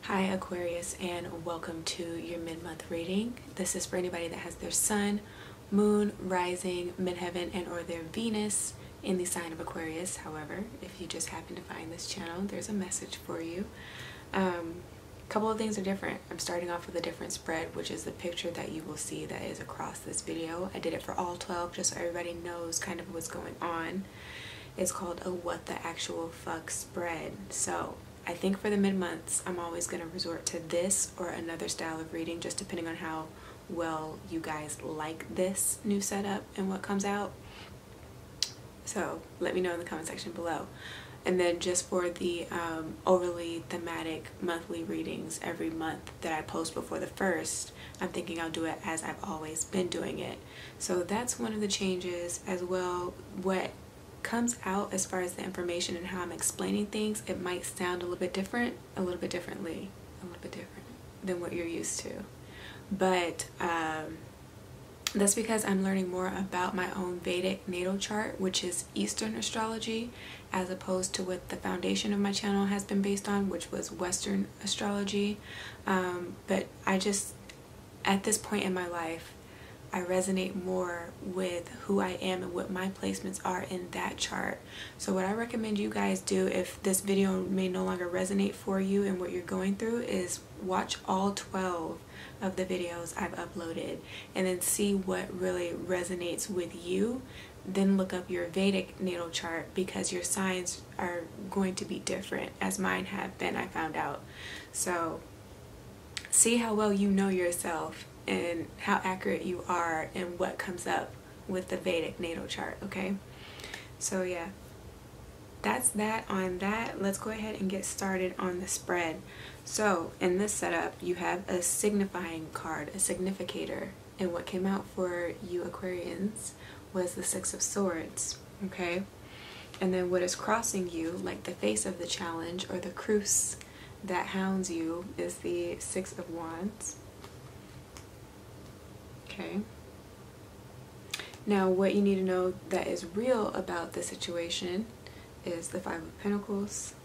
Hi Aquarius, and welcome to your mid-month reading. This is for anybody that has their sun, moon, rising, midheaven, and or their Venus in the sign of Aquarius. However, if you just happen to find this channel, there's a message for you. A couple of things are different. I'm starting off with a different spread, which is the picture that you will see that is across this video. I did it for all 12 just so everybody knows kind of what's going on. It's called a what the actual fuck spread. So I think for the mid-months, I'm always going to resort to this or another style of reading, just depending on how well you guys like this new setup and what comes out. So let me know in the comment section below. And then just for the overly thematic monthly readings every month that I post before the first, I'm thinking I'll do it as I've always been doing it. So that's one of the changes as well. What comes out as far as the information and how I'm explaining things, it might sound a little bit different, a little bit different than what you're used to. But that's because I'm learning more about my own Vedic natal chart, which is Eastern astrology, as opposed to what the foundation of my channel has been based on, which was Western astrology. But I just, at this point in my life, I resonate more with who I am and what my placements are in that chart. So what I recommend you guys do, if this video may no longer resonate for you and what you're going through, is watch all 12 of the videos I've uploaded and then see what really resonates with you. Then look up your Vedic natal chart, because your signs are going to be different, as mine have been, I found out. So see how well you know yourself and how accurate you are and what comes up with the Vedic natal chart, okay? So yeah, that's that on that. Let's go ahead and get started on the spread. So in this setup, you have a signifying card, a significator, and what came out for you Aquarians was the Six of Swords, okay? And then what is crossing you, like the face of the challenge or the cruce that hounds you, is the Six of Wands. Okay. Now what you need to know that is real about the situation is the Five of Pentacles.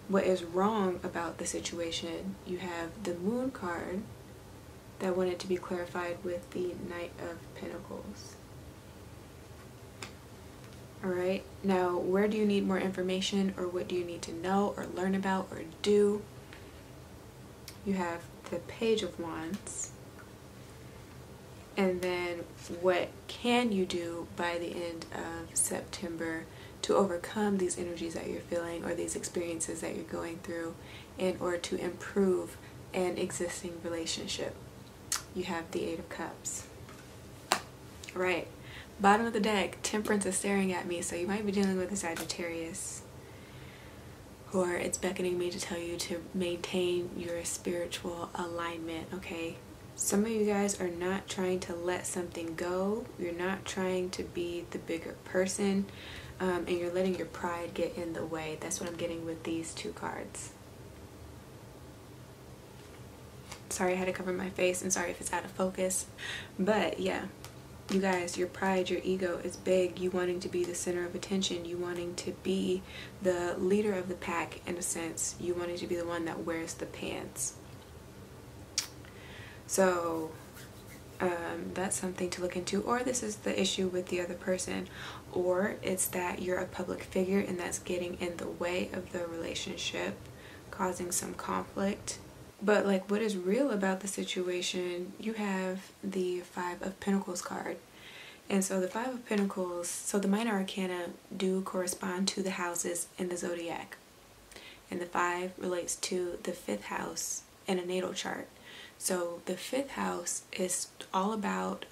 What is wrong about the situation, you have the Moon card that wanted to be clarified with the Knight of Pentacles. Alright, now where do you need more information, or what do you need to know or learn about or do? You have the Page of Wands. And then what can you do by the end of September to overcome these energies that you're feeling or these experiences that you're going through in order to improve an existing relationship? You have the Eight of Cups. Right. Bottom of the deck, Temperance is staring at me, so you might be dealing with a Sagittarius. Or it's beckoning me to tell you to maintain your spiritual alignment, okay? Some of you guys are not trying to let something go. You're not trying to be the bigger person, and you're letting your pride get in the way. That's what I'm getting with these two cards. Sorry I had to cover my face, and sorry if it's out of focus. But yeah, you guys, your pride, your ego is big. You wanting to be the center of attention. You wanting to be the leader of the pack, in a sense. You wanting to be the one that wears the pants. So that's something to look into. Or this is the issue with the other person, or it's that you're a public figure and that's getting in the way of the relationship, causing some conflict. But like, what is real about the situation, you have the Five of Pentacles card. And so the Five of Pentacles, so the minor arcana do correspond to the houses in the zodiac, and the five relates to the fifth house in a natal chart. So the fifth house is all about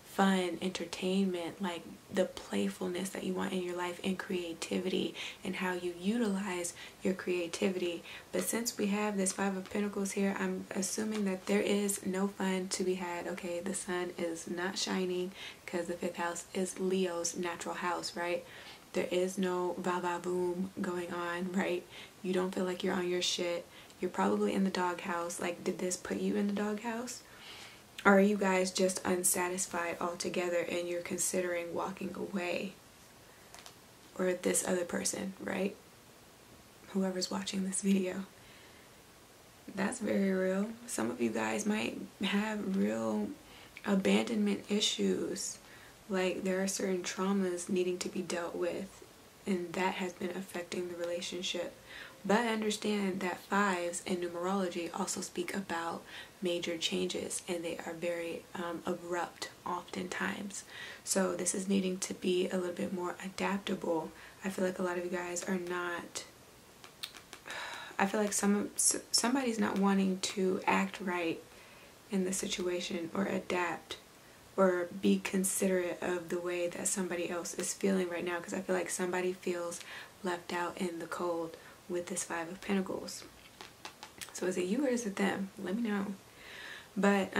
fun, entertainment, like the playfulness that you want in your life, and creativity, and how you utilize your creativity. But since we have this Five of Pentacles here, I'm assuming that there is no fun to be had, okay? The sun is not shining because the fifth house is Leo's natural house, right? There is no va-va-boom going on, right? You don't feel like you're on your shit. You're probably in the doghouse. Like, did this put you in the doghouse? Or are you guys just unsatisfied altogether and you're considering walking away? Or this other person, right? Whoever's watching this video. That's very real. Some of you guys might have real abandonment issues. Like there are certain traumas needing to be dealt with, and that has been affecting the relationship. But understand that fives in numerology also speak about major changes, and they are very abrupt oftentimes. So this is needing to be a little bit more adaptable. I feel like a lot of you guys are not, I feel like somebody's not wanting to act right in the situation or adapt or be considerate of the way that somebody else is feeling right now, because I feel like somebody feels left out in the cold with this Five of Pentacles. So is it you or is it them? Let me know. But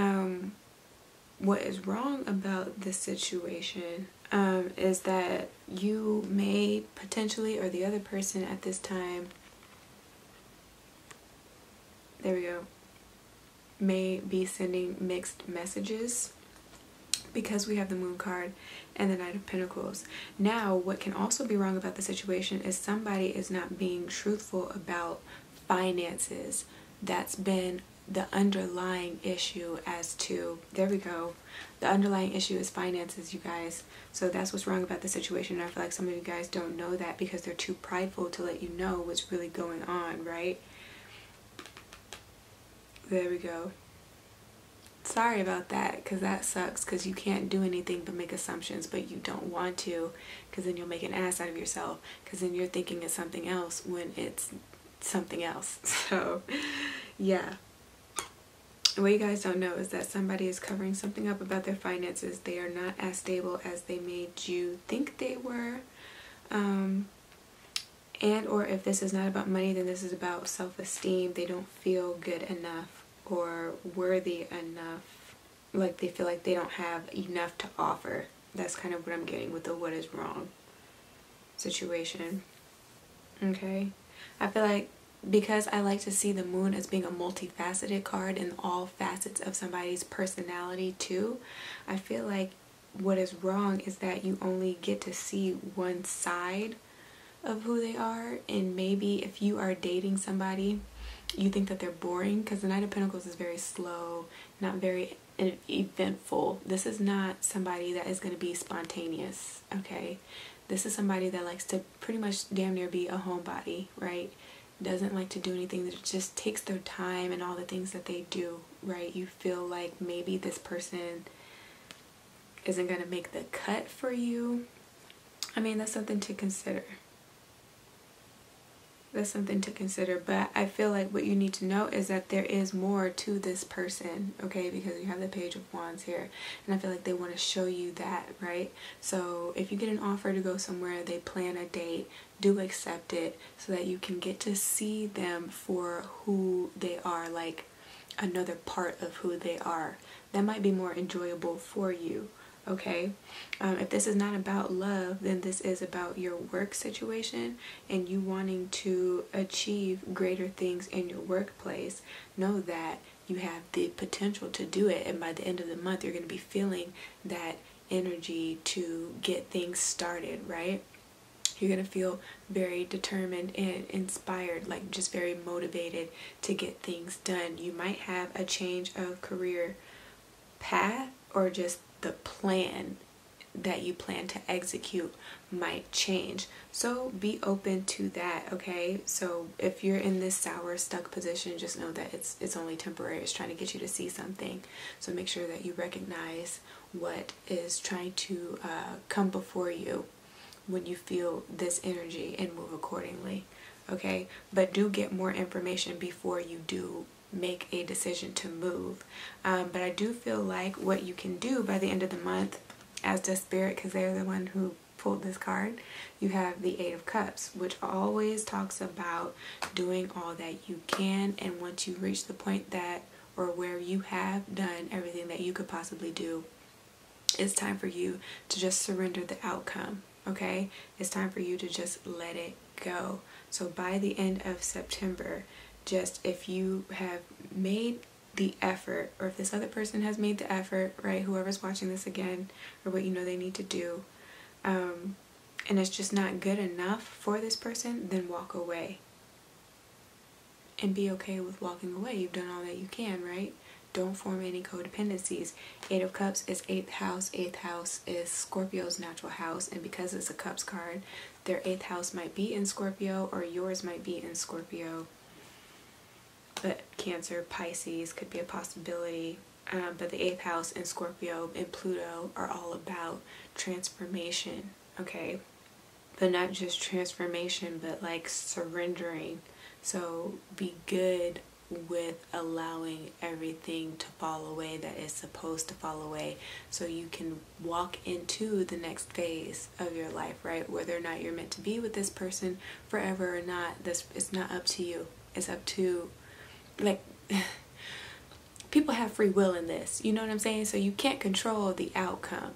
what is wrong about this situation is that you may potentially, or the other person at this time, there we go, may be sending mixed messages, because we have the Moon card and the Knight of Pentacles. Now, what can also be wrong about the situation is somebody is not being truthful about finances. That's been the underlying issue as to, there we go, the underlying issue is finances, you guys. So that's what's wrong about the situation. And I feel like some of you guys don't know that because they're too prideful to let you know what's really going on, right? There we go. Sorry about that, because that sucks, because you can't do anything but make assumptions, but you don't want to, because then you'll make an ass out of yourself, because then you're thinking it's something else when it's something else. So yeah, what you guys don't know is that somebody is covering something up about their finances. They are not as stable as they made you think they were, and or if this is not about money, then this is about self-esteem. They don't feel good enough or worthy enough, like they feel like they don't have enough to offer. That's kind of what I'm getting with the what is wrong situation. Okay, I feel like because I like to see the Moon as being a multifaceted card in all facets of somebody's personality too, I feel like what is wrong is that you only get to see one side of who they are. And maybe if you are dating somebody, you think that they're boring, because the Knight of Pentacles is very slow, not very eventful. This is not somebody that is going to be spontaneous, okay? This is somebody that likes to pretty much damn near be a homebody, right? Doesn't like to do anything, that just takes their time and all the things that they do, right? You feel like maybe this person isn't going to make the cut for you. I mean, that's something to consider. That's something to consider. But I feel like what you need to know is that there is more to this person, okay? Because you have the Page of Wands here, and I feel like they want to show you that, right? So if you get an offer to go somewhere, they plan a date, do accept it so that you can get to see them for who they are, like another part of who they are. That might be more enjoyable for you. Okay, if this is not about love, then this is about your work situation and you wanting to achieve greater things in your workplace. Know that you have the potential to do it, and by the end of the month you're going to be feeling that energy to get things started, right? You're going to feel very determined and inspired, like just very motivated to get things done. You might have a change of career path, or just the plan that you plan to execute might change. So be open to that, okay? So if you're in this sour, stuck position, just know that it's only temporary. It's trying to get you to see something. So make sure that you recognize what is trying to come before you when you feel this energy and move accordingly, okay? But do get more information before you do make a decision to move. But I do feel like what you can do by the end of the month, as does Spirit, because they're the one who pulled this card, you have the Eight of Cups, which always talks about doing all that you can, and once you reach the point that, or where you have done everything that you could possibly do, it's time for you to just surrender the outcome, okay? It's time for you to just let it go. So by the end of September, just if you have made the effort, or if this other person has made the effort, right, whoever's watching this again, or what you know they need to do, and it's just not good enough for this person, then walk away. and be okay with walking away. You've done all that you can, right? Don't form any codependencies. 8 of Cups is 8th house. 8th house is Scorpio's natural house, and because it's a Cups card, their 8th house might be in Scorpio or yours might be in Scorpio. But Cancer, Pisces could be a possibility. But the 8th house and Scorpio and Pluto are all about transformation, okay? But not just transformation, but like surrendering. So be good with allowing everything to fall away that is supposed to fall away, so you can walk into the next phase of your life, right? Whether or not you're meant to be with this person forever or not, this it's not up to you. It's up to, like, people have free will in this, you know what I'm saying? So you can't control the outcome.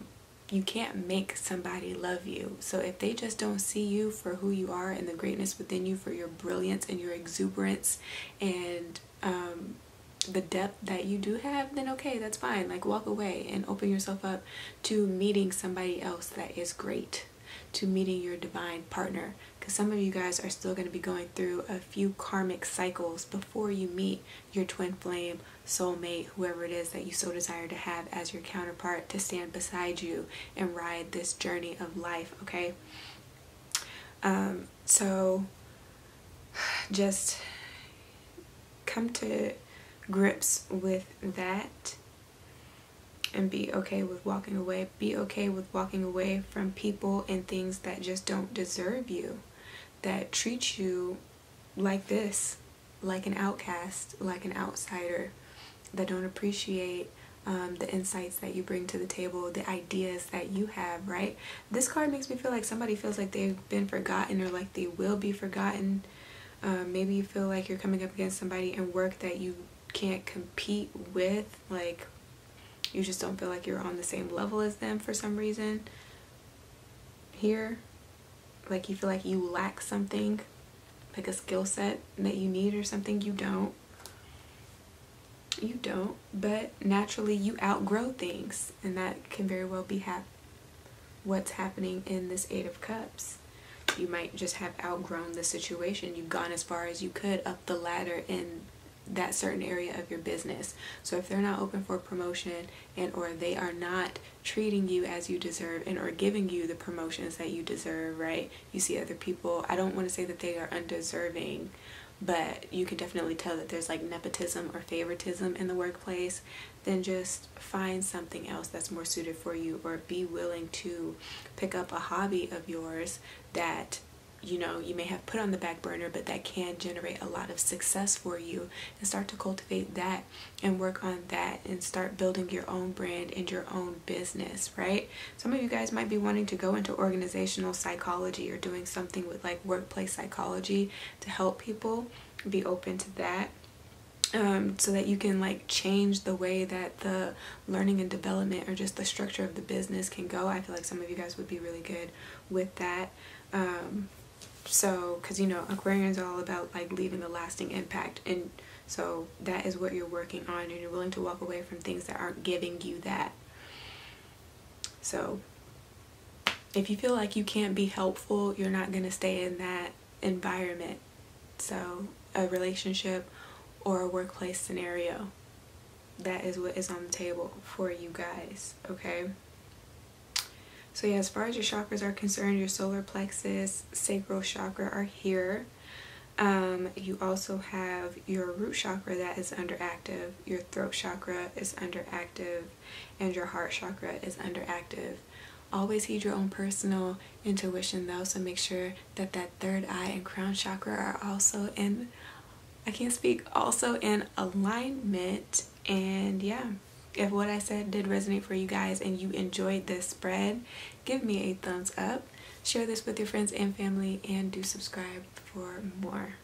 You can't make somebody love you. So if they just don't see you for who you are and the greatness within you, for your brilliance and your exuberance and the depth that you do have, then okay, that's fine. Like, walk away and open yourself up to meeting somebody else that is great, to meeting your divine partner. Because some of you guys are still going to be going through a few karmic cycles before you meet your twin flame, soulmate, whoever it is that you so desire to have as your counterpart to stand beside you and ride this journey of life, okay? So just come to grips with that and be okay with walking away. Be okay with walking away from people and things that just don't deserve you, that treat you like this, like an outcast, like an outsider, that don't appreciate the insights that you bring to the table, the ideas that you have, right? This card makes me feel like somebody feels like they've been forgotten or like they will be forgotten. Maybe you feel like you're coming up against somebody in work that you can't compete with, like you just don't feel like you're on the same level as them for some reason. Here, like you feel like you lack something, like a skill set that you need or something. You don't, but naturally you outgrow things, and that can very well be what's happening in this 8 of Cups. You might just have outgrown the situation. You've gone as far as you could up the ladder in that certain area of your business. So if they're not open for promotion, and or they are not treating you as you deserve and or giving you the promotions that you deserve, right? You see other people, I don't want to say that they are undeserving, but you can definitely tell that there's like nepotism or favoritism in the workplace. Then just find something else that's more suited for you, or be willing to pick up a hobby of yours that you know you may have put on the back burner, but that can generate a lot of success for you, and start to cultivate that and work on that and start building your own brand and your own business, right? Some of you guys might be wanting to go into organizational psychology or doing something with like workplace psychology to help people. Be open to that. So that you can like change the way that the learning and development or just the structure of the business can go. I feel like some of you guys would be really good with that. So, because you know, Aquarians are all about like leaving a lasting impact, and so that is what you're working on, and you're willing to walk away from things that aren't giving you that. So if you feel like you can't be helpful, you're not going to stay in that environment. So a relationship or a workplace scenario, that is what is on the table for you guys, okay? So yeah, as far as your chakras are concerned, your solar plexus, sacral chakra are here. You also have your root chakra that is underactive, your throat chakra is underactive, and your heart chakra is underactive. Always heed your own personal intuition though, so make sure that that third eye and crown chakra are also in, also in alignment. And yeah, if what I said did resonate for you guys and you enjoyed this spread, give me a thumbs up, share this with your friends and family, and do subscribe for more.